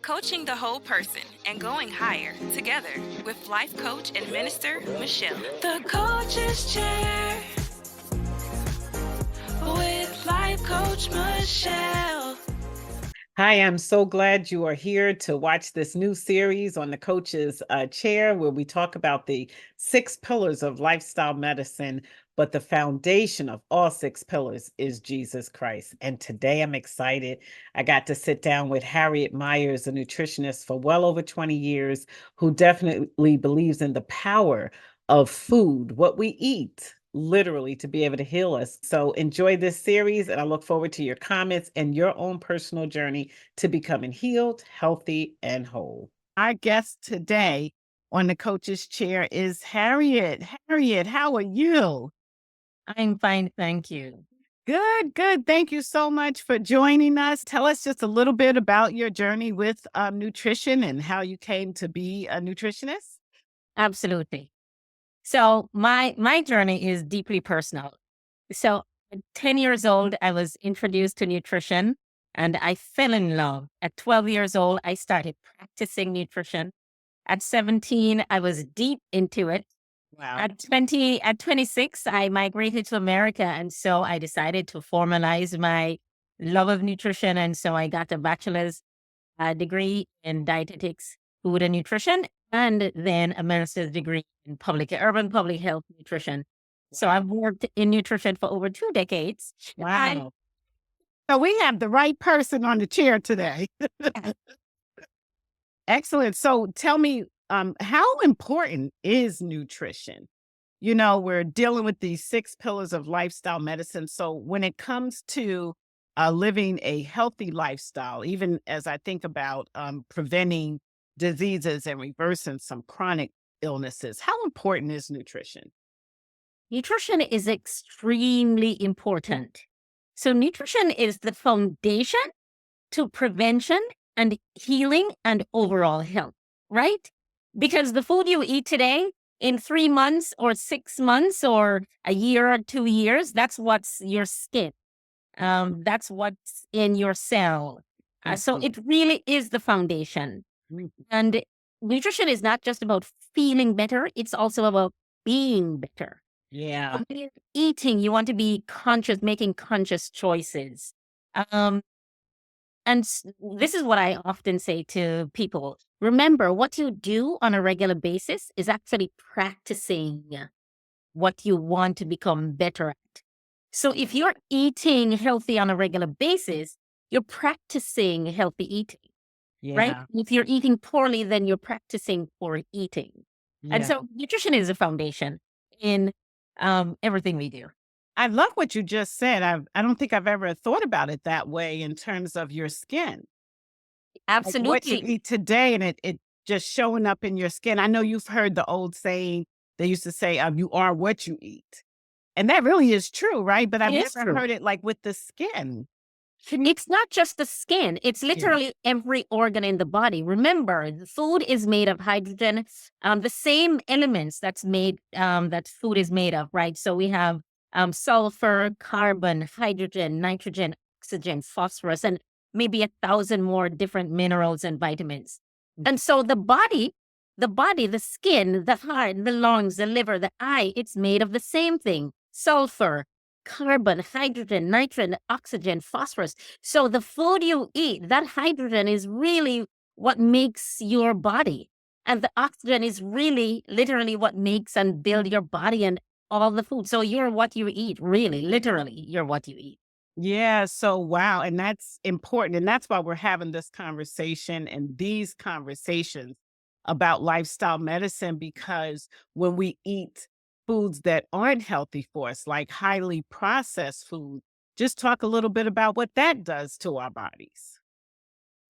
coaching the whole person and going higher together with life coach and minister Michelle. The Coach's Chair with life coach Michelle. Hi, I'm so glad you are here to watch this new series on the Coach's Chair, where we talk about the 6 pillars of lifestyle medicine. But the foundation of all 6 pillars is Jesus Christ. And today I'm excited. I got to sit down with Harriott Myers, a nutritionist for well over 20 years, who definitely believes in the power of food, what we eat, literally to be able to heal us. So enjoy this series, and I look forward to your comments and your own personal journey to becoming healed, healthy, and whole. Our guest today on the Coach's Chair is Harriott. Harriott, how are you? I'm fine, thank you. Good, good. Thank you so much for joining us. Tell us just a little bit about your journey with nutrition and how you came to be a nutritionist. Absolutely. So my journey is deeply personal. So at 10 years old, I was introduced to nutrition and I fell in love. At 12 years old, I started practicing nutrition. At 17, I was deep into it. Wow. At 26, I migrated to America. And so I decided to formalize my love of nutrition. And so I got a bachelor's degree in dietetics, food and nutrition, and then a master's degree in urban public health nutrition. So I've worked in nutrition for over 2 decades. Wow. So we have the right person on the chair today. Excellent. So tell me, how important is nutrition? You know, we're dealing with these 6 pillars of lifestyle medicine. So when it comes to living a healthy lifestyle, even as I think about preventing diseases and reversing some chronic illnesses, how important is nutrition? Nutrition is extremely important. So nutrition is the foundation to prevention and healing and overall health, right? Because the food you eat today, in 3 months or 6 months or a year or 2 years, that's what's your skin. That's what's in your cell. So it really is the foundation. Mhm. And nutrition is not just about feeling better, it's also about being better. Yeah. When you're eating, you want to be conscious, making conscious choices. Um, this is what I often say to people. Remember, what you do on a regular basis is actually practicing what you want to become better at. So if you're eating healthy on a regular basis, you're practicing healthy eating, right? Yeah. If you're eating poorly, then you're practicing poor eating. And Yeah. so nutrition is a foundation in everything we do. I love what you just said. I don't think I've ever thought about it that way in terms of your skin. Like what you Absolutely. eat today and it just showing up in your skin. I know you've heard the old saying, they used to say, you are what you eat. And that really is true, right? But It I've is never true. heard it like with the skin. It's not just the skin, it's Yeah. literally every organ in the body. Remember, the food is made of hydrogen, the same elements that food is made of, right? So we have sulfur, carbon, hydrogen, nitrogen, oxygen, phosphorus, and maybe 1,000 more different minerals and vitamins. And so the skin, the heart, the lungs, the liver, the eye, it's made of the same thing: sulfur, carbon, hydrogen, nitrogen, oxygen, phosphorus. So the food you eat, that hydrogen is really what makes your body. And the oxygen is really literally what makes and build your body and all the food. So you're what you eat, really, literally, you're what you eat. Yeah. So, wow. And that's important. And that's why we're having this conversation and these conversations about lifestyle medicine, because when we eat foods that aren't healthy for us, like highly processed food, just talk a little bit about what that does to our bodies.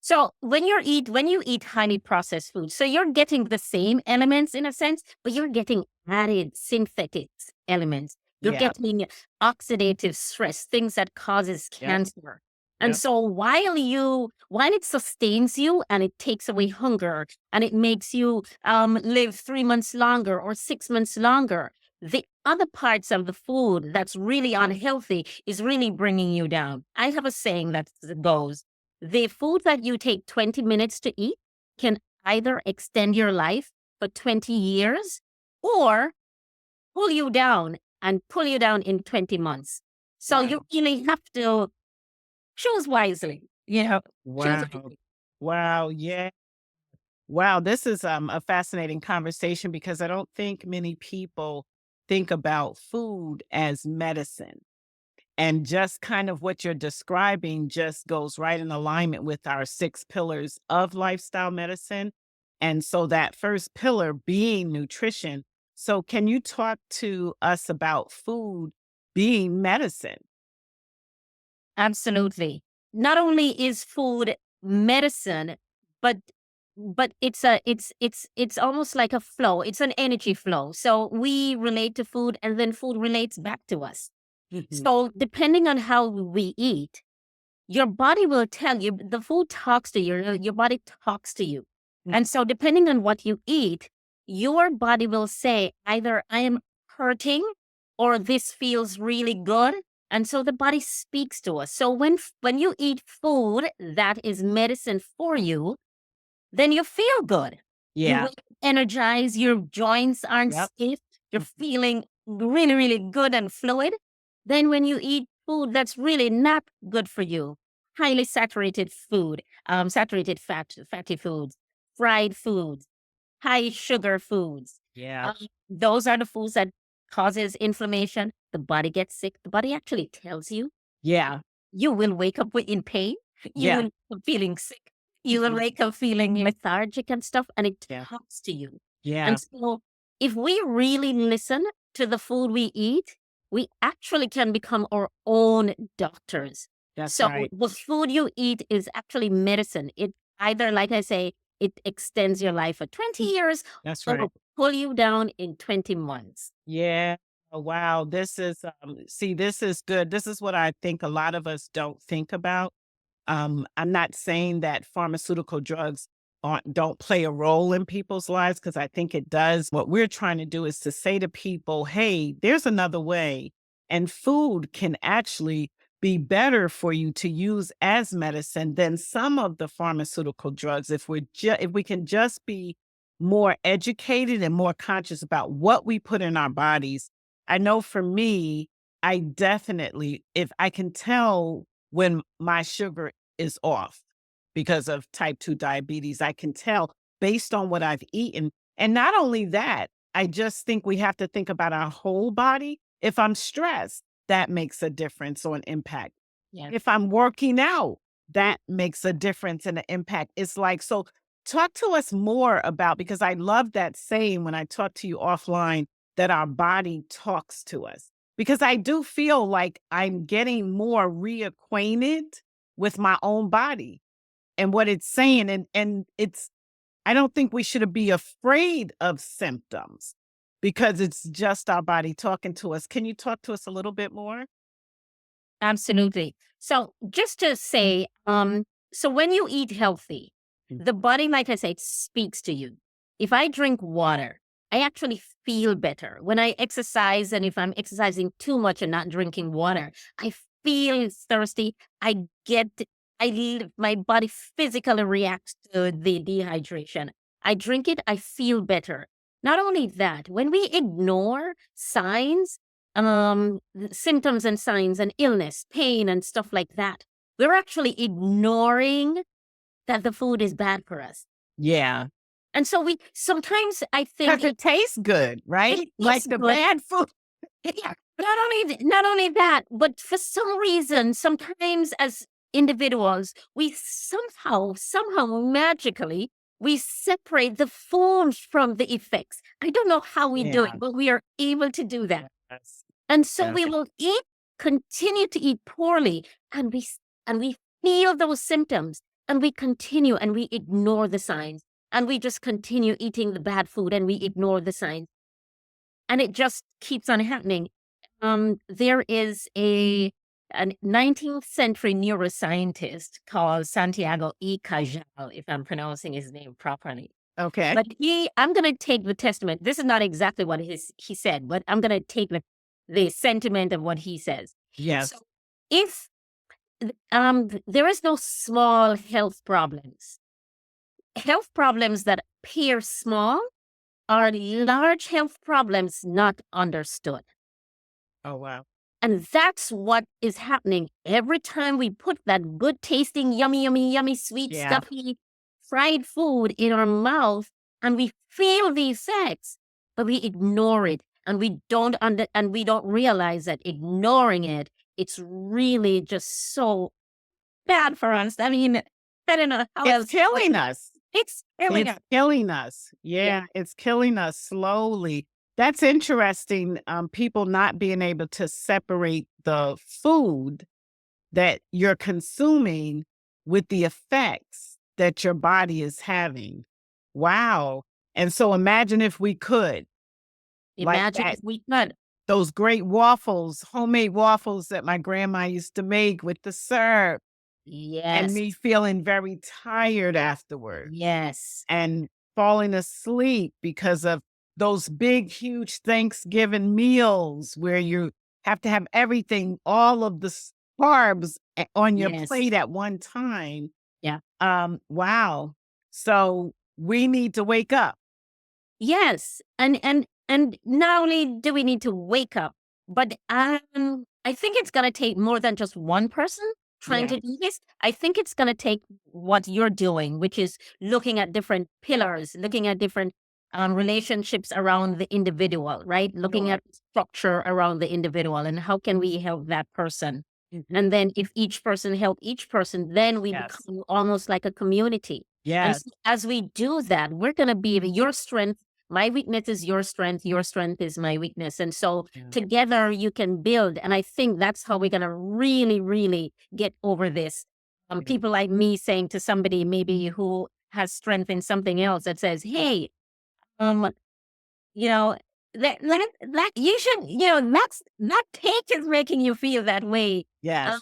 So when you eat highly processed food, so you're getting the same elements in a sense, but you're getting added synthetic elements. You're Yeah. getting oxidative stress, things that causes Yep. cancer. And Yep. so while it sustains you and it takes away hunger and it makes you live 3 months longer or 6 months longer, the other parts of the food that's really unhealthy is really bringing you down. I have a saying that goes, the food that you take 20 minutes to eat can either extend your life for 20 years or pull you down in 20 months. So you really have to choose wisely, choose Wow. wisely. Wow. Yeah. Wow. This is a fascinating conversation because I don't think many people think about food as medicine. And just kind of what you're describing just goes right in alignment with our 6 pillars of lifestyle medicine. And so that first pillar being nutrition. So can you talk to us about food being medicine? Absolutely. Not only is food medicine, but it's almost like a flow. It's an energy flow. So we relate to food and then food relates back to us. Mhm. So depending on how we eat, your body will tell you, the food talks to you, your body talks to you. Mm. And so depending on what you eat, your body will say either I am hurting or this feels really good. And so the body speaks to us. So when you eat food that is medicine for you, then you feel good. You Yeah. wake up energized, your joints aren't Yep. stiff, you're Mhm. feeling really, really good and fluid. Then when you eat food that's really not good for you, highly saturated food, saturated fatty foods, fried foods, high sugar foods, Yeah. those are the foods that causes inflammation. The body gets sick. The body actually tells you Yeah. you will wake up in pain. You Yeah. will wake up feeling sick. You will Mhm. wake up feeling lethargic and stuff, and it Yeah. talks to you. Yeah. And so, if we really listen to the food we eat, we actually can become our own doctors. That's So, right. the food you eat is actually medicine. It either, like I say, it extends your life for 20 years That's or right. it'll pull you down in 20 months. Yeah. Oh, wow. This is good. This is what I think a lot of us don't think about. I'm not saying that pharmaceutical drugs don't play a role in people's lives because I think it does. What we're trying to do is to say to people, hey, there's another way. And food can actually be better for you to use as medicine than some of the pharmaceutical drugs if we can just be more educated and more conscious about what we put in our bodies. I know for me, I definitely, if I can tell when my sugar is off because of type 2 diabetes. I can tell based on what I've eaten. And not only that, I just think we have to think about our whole body. If I'm stressed, that makes a difference or an impact. Yeah. If I'm working out, that makes a difference and an impact. It's like, so talk to us more about, because I love that saying when I talk to you offline that our body talks to us. Because I do feel like I'm getting more reacquainted with my own body and what it's saying. And it's, I don't think we should be afraid of symptoms because it's just our body talking to us. Can you talk to us a little bit more? Absolutely. So just to say, so when you eat healthy, Mm. the body, like I said, speaks to you. If I drink water, I actually feel better. When I exercise, and if I'm exercising too much and not drinking water, I feel thirsty. My body physically reacts to the dehydration. I drink it, I feel better. Not only that, when we ignore signs, symptoms and signs and illness, pain and stuff like that, we're actually ignoring that the food is bad for us. Yeah. And so we sometimes I Because think it tastes good, right? it Like tastes the good. bad food. Yeah. Not only that, but for some reason, sometimes as individuals, we somehow magically we separate the forms from the effects. I don't know how we do it, Yeah. but we are able to do that. Yes. And so Yes. we will continue to eat poorly, and we feel those symptoms, and we continue and we ignore the signs, and we just continue eating the bad food, and we ignore the signs, and it just keeps on happening. There is a 19th century neuroscientist called Santiago E. Cajal, if I'm pronouncing his name properly. Okay. But I'm going to take the testament. This is not exactly what he said, but I'm going to take the sentiment of what he says. Yes. So if There is no small health problems. Health problems that appear small are large health problems not understood. Oh, wow. And that's what is happening every time we put that good tasting, yummy, yummy, yummy, sweet, Yeah. stuffy, fried food in our mouth, and we feel the effects, but we ignore it, and we don't realize that ignoring it, it's really just so bad for us. I mean, I don't know how It's else. killing us. It's killing It's us. killing us. Yeah. Yeah, it's killing us slowly. That's interesting. People not being able to separate the food that you're consuming with the effects that your body is having. Wow. And so imagine if we could, like Imagine that, if we could. those great waffles, homemade waffles that my grandma used to make with the syrup, and Yes. me feeling very tired afterwards Yes. and falling asleep because of those big, huge Thanksgiving meals where you have to have everything, all of the carbs on your Yes. plate at one time. Yeah. Wow. So we need to wake up. Yes, and not only do we need to wake up, but I think it's gonna take more than just one person trying Yeah. to do this. I think it's gonna take what you're doing, which is looking at different pillars, looking at different relationships around the individual, right? Looking Sure. at structure around the individual and how can we help that person. Mhm. And then if each person help each person, then we Yes. become almost like a community. And Yes. so as we do that, we're going to be your strength. My weakness is your strength. Your strength is my weakness. And so Yeah. together you can build. And I think that's how we're going to really, really get over this. Yeah. People like me saying to somebody maybe who has strength in something else that says, hey, um, you know, that you should, that's that cake is making you feel that way. Um, Yes.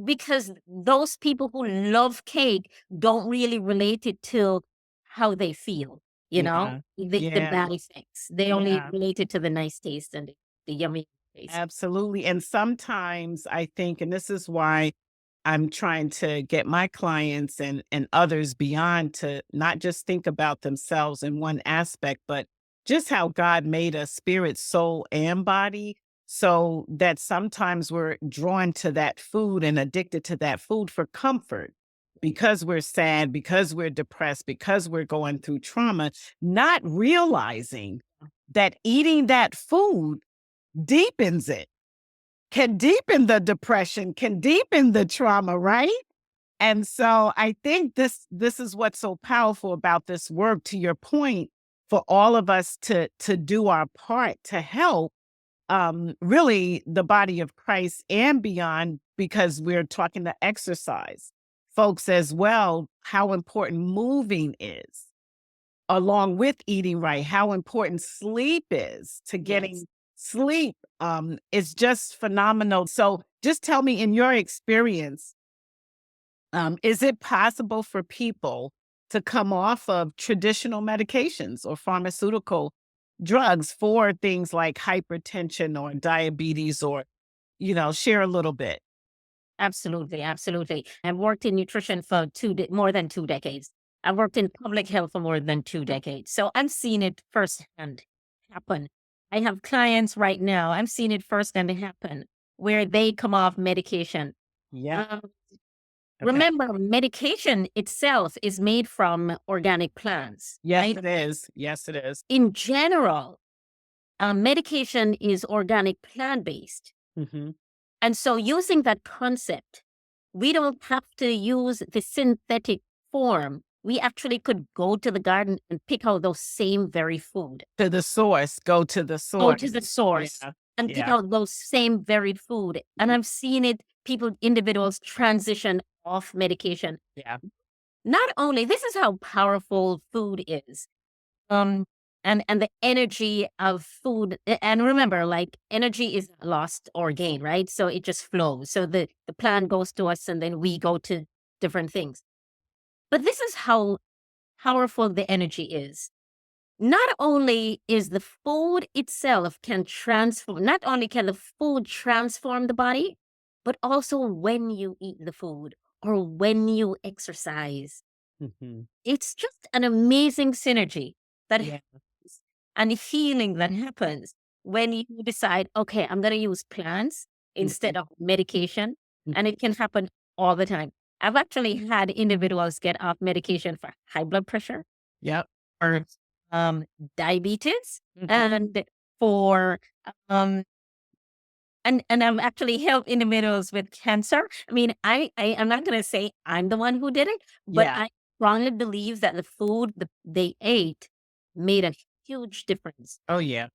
because those people who love cake don't really relate it to how they feel, Yeah. the Yeah. bad effects. They only Yeah. relate it to the nice taste and the yummy taste. Absolutely. And sometimes I think, and this is why I'm trying to get my clients and others beyond to not just think about themselves in one aspect, but just how God made us spirit, soul, and body. So that sometimes we're drawn to that food and addicted to that food for comfort because we're sad, because we're depressed, because we're going through trauma, not realizing that eating that food deepens it, can deepen the depression, can deepen the trauma, right? And so I think this is what's so powerful about this work, to your point, for all of us to do our part to help really the body of Christ and beyond, because we're talking to exercise folks as well, how important moving is along with eating right, how important sleep is to getting Yes. sleep is just phenomenal. So just tell me, in your experience, is it possible for people to come off of traditional medications or pharmaceutical drugs for things like hypertension or diabetes, or, share a little bit? Absolutely, absolutely. I've worked in nutrition for more than 2 decades. I've worked in public health for more than 2 decades. So I'm seeing it firsthand happen. I have clients right now. I'm seeing it firsthand happen where they come off medication. Yeah. Um, Okay. remember, medication itself is made from organic plants, Yes, right? it is. Yes, it is. In general, medication is organic plant based. Hmm. And so, using that concept, we don't have to use the synthetic form. We actually could go to the garden and pick out those same very food. To the source, go to the Go to source. the source Yeah. and pick Yeah. out those same very food. And I've seen it, individuals transition off medication. Yeah. Not only, this is how powerful food is. Um, and the energy of food, and remember, like energy is not lost or gained, right? So it just flows. So the plant goes to us and then we go to different things. But this is how powerful the energy is. Not only is the food itself can transform, not only can the food transform the body, but also when you eat the food or when you exercise. Hmm. It's just an amazing synergy that Yeah. happens and healing that happens when you decide, okay, I'm going to use plants Hmm. instead of medication. And it can happen all the time. I've actually had individuals get off medication for high blood pressure Yep. or um, diabetes Mhm. and for um, and I've actually helped individuals with cancer. I mean, I'm not gonna say I'm the one who did it, but Yeah. I strongly believe that the food they ate made a huge difference. Oh, yeah.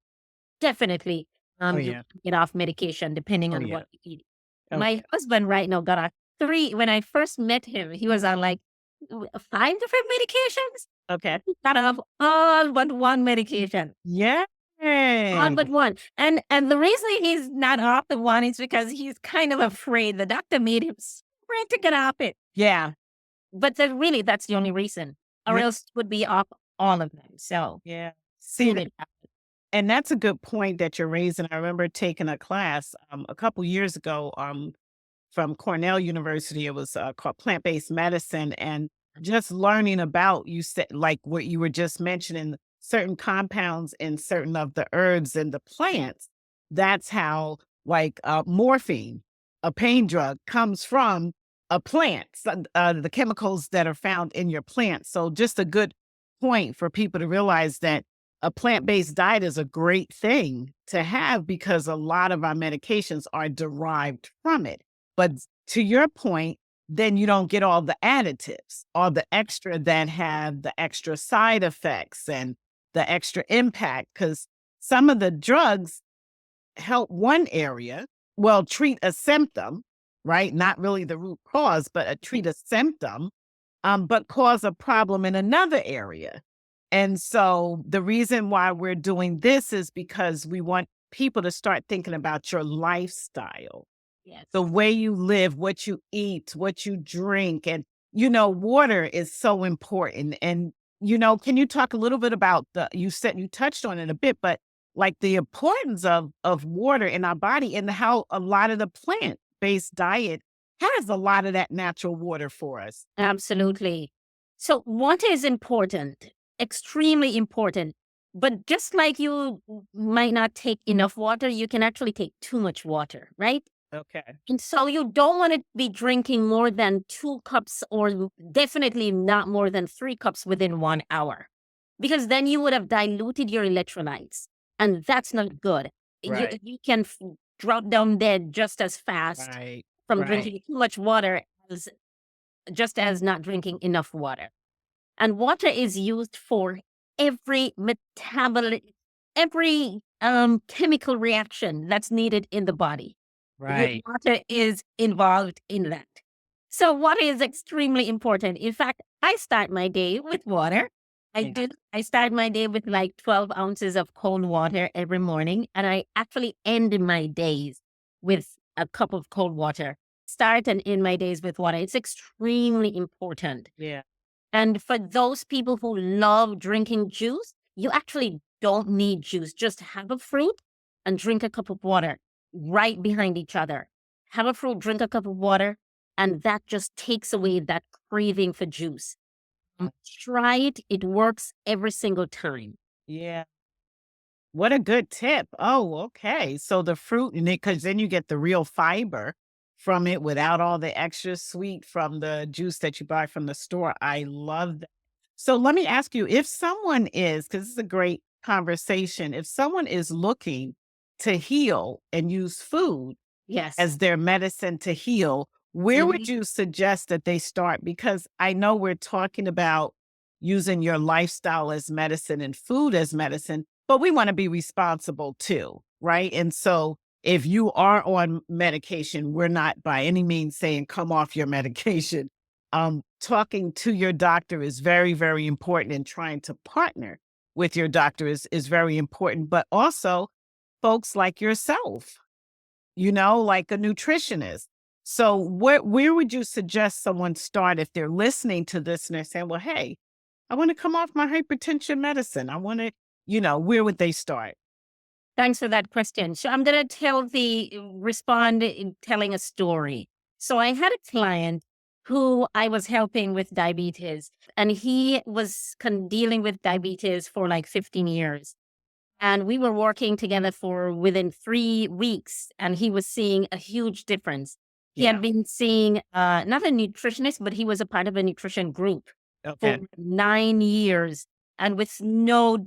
Definitely, Oh, you yeah. can get off medication depending Oh, on yeah. what you eat. My Okay. husband right now got on 3 when I first met him, he was on, like, 5 different medications. Okay. He got off all but 1 medication. Yeah. All but 1. And the reason he's not off the one is because he's kind of afraid. The doctor made him afraid to get off it. Yeah. But really, that's the only reason, or Yeah. else he would be off all of them. So, Yeah. See, really, and that's a good point that you're raising. I remember taking a class a couple years ago from Cornell University. It was called plant-based medicine, and just learning about, you said, like what you were just mentioning, certain compounds in certain of the herbs and the plants. That's how, like, morphine, a pain drug, comes from a plant. So, the chemicals that are found in your plant. So just a good point for people to realize that a plant-based diet is a great thing to have because a lot of our medications are derived from it. But to your point, then you don't get all the additives, all the extra that have the extra side effects and the extra impact. Because some of the drugs help one area, well, treat a symptom, right? Not really the root cause, but treat a symptom, but cause a problem in another area. And so the reason why we're doing this is because we want people to start thinking about your lifestyle, yes, the way you live, what you eat, what you drink. And, water is so important. And, can you talk a little bit about you said you touched on it a bit, but like the importance of water in our body and how a lot of the plant-based diet has a lot of that natural water for us. absolutely. So, water is important, extremely important. But just like you might not take enough water, you can actually take too much water, right? Okay. And so you don't want to be drinking more than 2 cups or definitely not more than 3 cups within 1 hour, because then you would have diluted your electrolytes. And that's not good. Right. You can drop down dead just as fast Right. from Right. drinking too much water as just as not drinking enough water. And water is used for every metabolic, every chemical reaction that's needed in the body. Right. Water is involved in that. So water is extremely important. In fact, I start my day with water. I Yeah. do. I start my day with like 12 ounces of cold water every morning, and I actually end my days with a cup of cold water. Start and end my days with water. It's extremely important. Yeah. And for those people who love drinking juice, you actually don't need juice. Just have a fruit and drink a cup of water right behind each other. Have a fruit, drink a cup of water, and that just takes away that craving for juice. Try it. It works every single time. Yeah. What a good tip. Oh, okay. So the fruit in it, because then you get the real fiber from it without all the extra sweet from the juice that you buy from the store. I love that. So let me ask you, if someone is, because this is a great conversation, if someone is looking to heal and use food Yes. as their medicine to heal, where would Mhm. you suggest that they start? Because I know we're talking about using your lifestyle as medicine and food as medicine, but we want to be responsible too, right? And so if you are on medication, we're not by any means saying come off your medication. Talking to your doctor is very, very important, and trying to partner with your doctor is very important, but also folks like yourself, like a nutritionist. So where would you suggest someone start if they're listening to this and they're saying, well, hey, I want to come off my hypertension medicine. I want to, where would they start? Thanks for that question. So I'm going to respond in telling a story. So I had a client who I was helping with diabetes, and he was dealing with diabetes for like 15 years. And we were working together for within 3 weeks, and he was seeing a huge difference. He Yeah. had been seeing not a nutritionist, but he was a part of a nutrition group for Okay. 9 years, and with no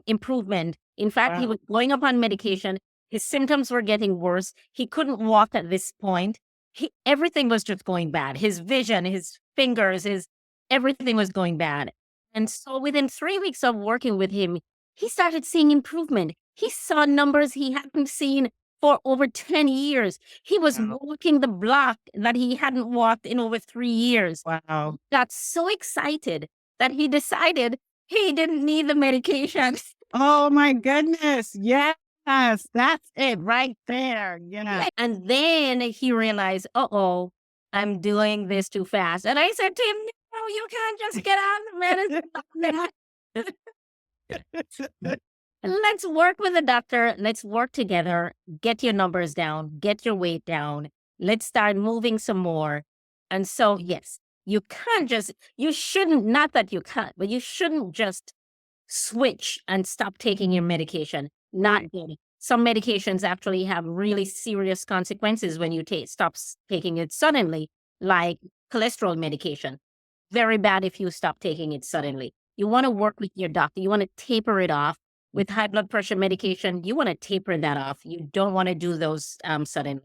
improvement. In fact, he Wow. was going up on medication. His symptoms were getting worse. He couldn't walk at this point. Everything was just going bad. His vision, his fingers, his everything was going bad. And so within 3 weeks of working with him, he started seeing improvement. He saw numbers he hadn't seen for over 10 years. He was Wow. walking the block that he hadn't walked in over 3 years. Wow. Got so excited that he decided he didn't need the medication. Oh my goodness. Yes. That's it right there. Yeah. And then he realized, uh-oh, I'm doing this too fast. And I said to him, no, you can't just get on the medicine. Let's work with the doctor. Let's work together. Get your numbers down. Get your weight down. Let's start moving some more. And so, yes, you shouldn't, not that you can't, but you shouldn't just switch and stop taking your medication. Not good. Some medications actually have really serious consequences when you stop taking it suddenly, like cholesterol medication. Very bad if you stop taking it suddenly. You want to work with your doctor. You want to taper it off. With high blood pressure medication, you want to taper that off. You don't want to do those suddenly.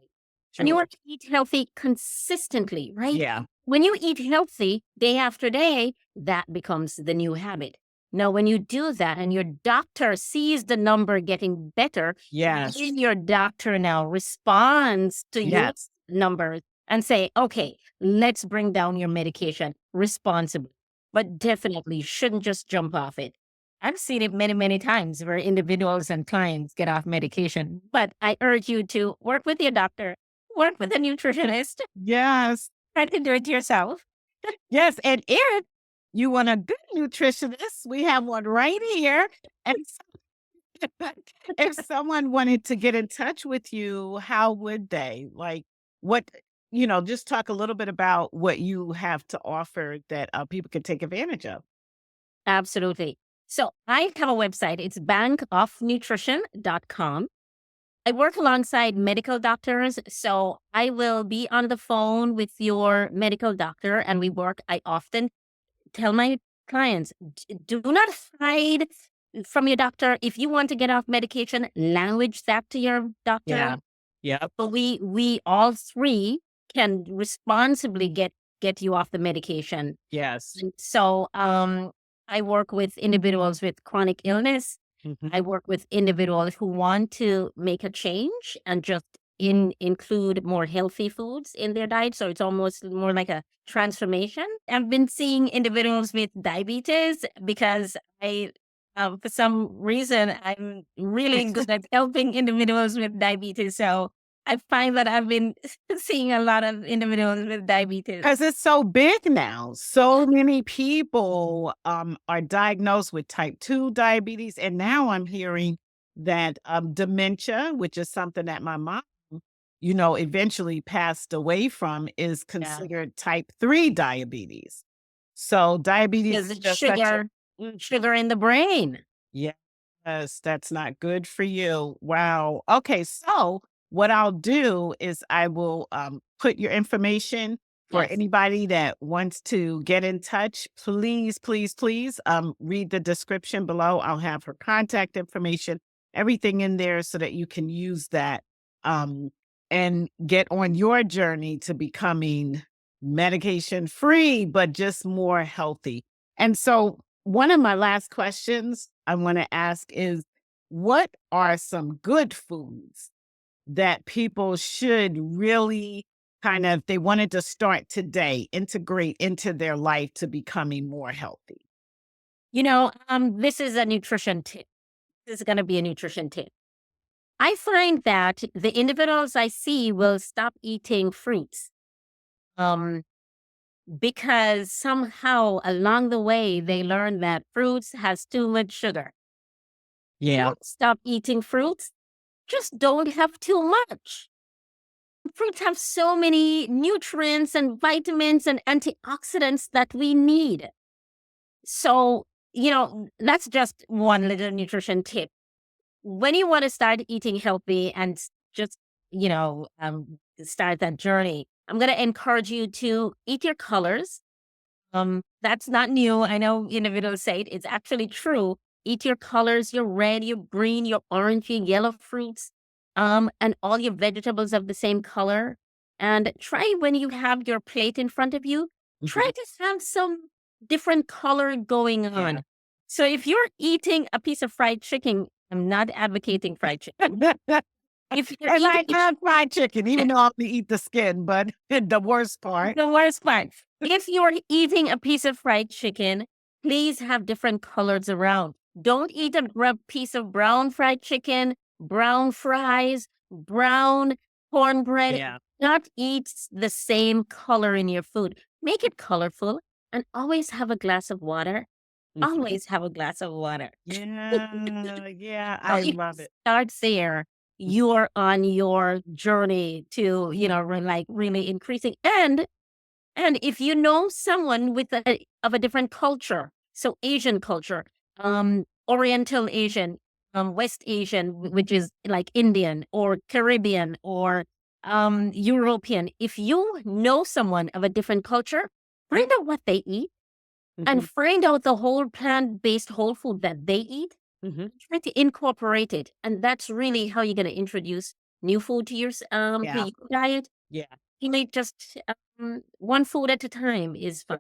And you Sure. want to eat healthy consistently, right? Yeah. When you eat healthy day after day, that becomes the new habit. Now, when you do that and your doctor sees the number getting better, Yes. then your doctor now responds to your Yes. numbers and say, okay, let's bring down your medication responsibly. But definitely you shouldn't just jump off it. I've seen it many, many times where individuals and clients get off medication. But I urge you to work with your doctor, work with a nutritionist, Yes. try to do it yourself. Yes. And if you want a good nutritionist, we have one right here. And if someone wanted to get in touch with you, how would they? Like, what, just talk a little bit about what you have to offer that people can take advantage of. Absolutely. So I have a website. It's bankofnutrition.com. I work alongside medical doctors, so I will be on the phone with your medical doctor and I often tell my clients, do not hide from your doctor. If you want to get off medication, language that to your doctor. Yeah. Yep. But we all three can responsibly get you off the medication. Yes. And so I work with individuals with chronic illness. Mhm. I work with individuals who want to make a change and just include more healthy foods in their diet. So it's almost more like a transformation. I've been seeing individuals with diabetes because for some reason, I'm really good at helping individuals with diabetes. So I find that I've been seeing a lot of individuals with diabetes. Because it's so big now. So many people are diagnosed with type 2 diabetes. And now I'm hearing that dementia, which is something that my mom, eventually passed away from, is considered type 3 diabetes. So diabetes Because is it's just such a, sugar in the brain. yes, that's not good for you. Wow. Okay, so what I'll do is I will put your information for Yes. anybody that wants to get in touch. Please, please, please read the description below. I'll have her contact information, everything in there so that you can use that um, and get on your journey to becoming medication free, but just more healthy. And so one of my last questions I want to ask is, what are some good foods that people should really if they wanted to start today, integrate into their life to becoming more healthy? This is a nutrition tip. This is going to be a nutrition tip. I find that the individuals I see will stop eating fruits. Because somehow along the way they learn that fruits has too much sugar. Yeah. Don't stop eating fruits. Just don't have too much. Fruits have so many nutrients and vitamins and antioxidants that we need. So, that's just one little nutrition tip. When you want to start eating healthy and just, start that journey, I'm going to encourage you to eat your colors. That's not new. I know individuals say it. It's actually true. Eat your colors, your red, your green, your orange, your yellow fruits, and all your vegetables of the same color. And try when you have your plate in front of you, try to have some different color going on. Yeah. So if you're eating a piece of fried chicken, I'm not advocating fried chicken. If you're And I eating love fried chicken, even though I only eat the skin, but the worst part. the worst part, if you're eating a piece of fried chicken, please have different colors around. Don't eat a piece of brown fried chicken, brown fries, brown cornbread. Yeah. Not eat the same color in your food. Make it colorful and always have a glass of water. Mhm. Always have a glass of water. Yeah, So I if love you it. start there, you're on your journey to, really increasing. And if you know someone of a different culture, so Asian culture, Oriental Asian, West Asian, which is like Indian or Caribbean or European, if you know someone of a different culture, find out what they eat and Mhm, find out the whole plant-based whole food that they eat. mhm. Try to incorporate it, and that's really how you're going to introduce new food to to Yeah, your diet. yeah. You may just one food at a time is fine.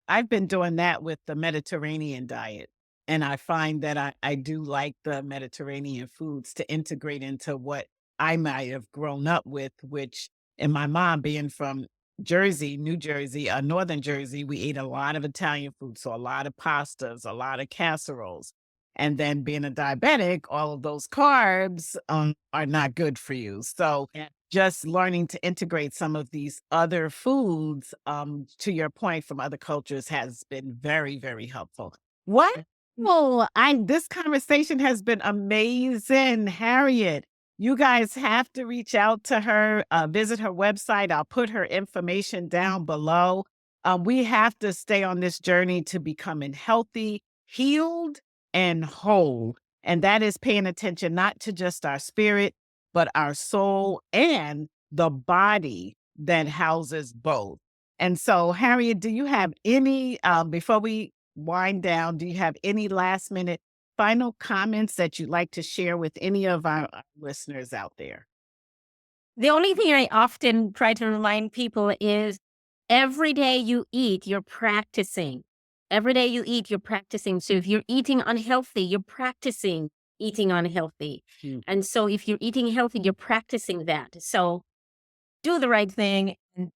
I've been doing that with the Mediterranean diet. And I find that I do like the Mediterranean foods to integrate into what I might have grown up with, which, and my mom being from Jersey, New Jersey, Northern Jersey, we ate a lot of Italian food. So a lot of pastas, a lot of casseroles. And then being a diabetic, all of those carbs are not good for you. So just learning to integrate some of these other foods, to your point, from other cultures has been very, very helpful. What? Oh, this conversation has been amazing, Harriet. You guys have to reach out to her, visit her website. I'll put her information down below. We have to stay on this journey to becoming healthy, healed, and whole. And that is paying attention not to just our spirit, but our soul and the body that houses both. And so, Harriet, do you have any, before we wind down, do you have any last minute final comments that you'd like to share with any of our listeners out there? The only thing I often try to remind people is every day you eat, you're practicing. Every day you eat, you're practicing. So if you're eating unhealthy, you're practicing eating unhealthy. Mm. And so if you're eating healthy, you're practicing that. So do the right thing and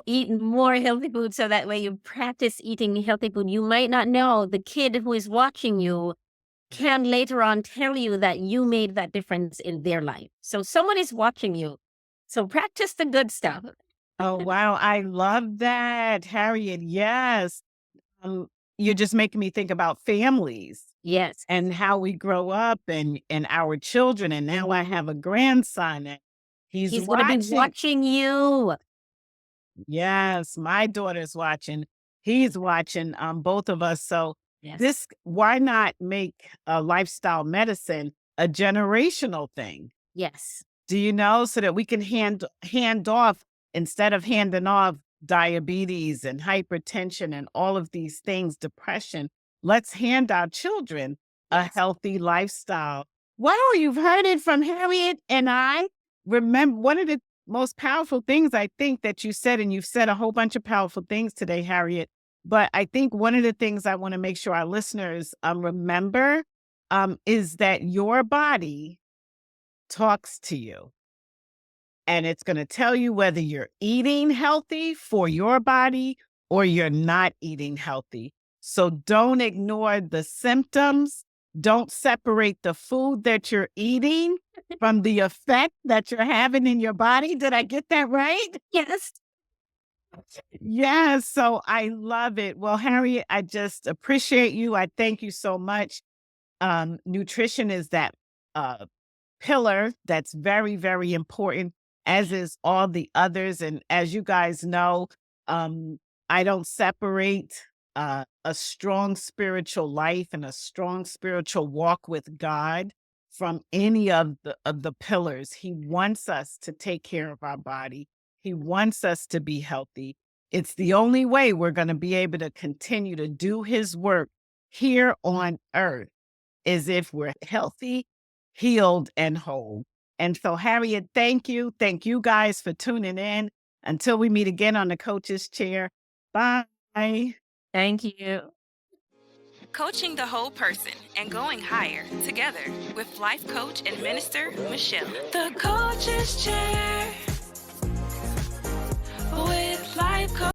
eat more healthy food so that way you practice eating healthy food. You might not know the kid who is watching you can later on tell you that you made that difference in their life. So someone is watching you. So practice the good stuff. Oh, wow. I love that, Harriet. Yes. You're just making me think about families Yes. and how we grow up and our children. And now I have a grandson and he's He's going to be watching. watching you. Yes, my daughter's watching. He's watching, both of us. So Yes. why not make lifestyle medicine a generational thing? Yes. Do you know, so that we can hand off, instead of handing off diabetes and hypertension and all of these things, depression, let's hand our children a Yes. healthy lifestyle. Wow, you've heard it from Harriet and I. Remember, one of the most powerful things I think that you said, and you've said a whole bunch of powerful things today, Harriet, but I think one of the things I want to make sure our listeners remember, is that your body talks to you. And it's going to tell you whether you're eating healthy for your body or you're not eating healthy. So don't ignore the symptoms. Don't separate the food that you're eating from the effect that you're having in your body. Did I get that right? Yes. Yes. So I love it. Well, Harriet, I just appreciate you. I thank you so much. nutrition is that pillar that's very, very important, as is all the others. And as you guys know, I don't separate a strong spiritual life and a strong spiritual walk with God from any of the pillars. He wants us to take care of our body. He wants us to be healthy. It's the only way we're going to be able to continue to do his work here on earth, is if we're healthy, healed, and whole. And so, Harriet, thank you. Thank you guys for tuning in. Until we meet again on the Coach's Chair. Bye. Thank you. Coaching the whole person and going higher together with life coach and minister Michelle. The Coach's Chair with life coach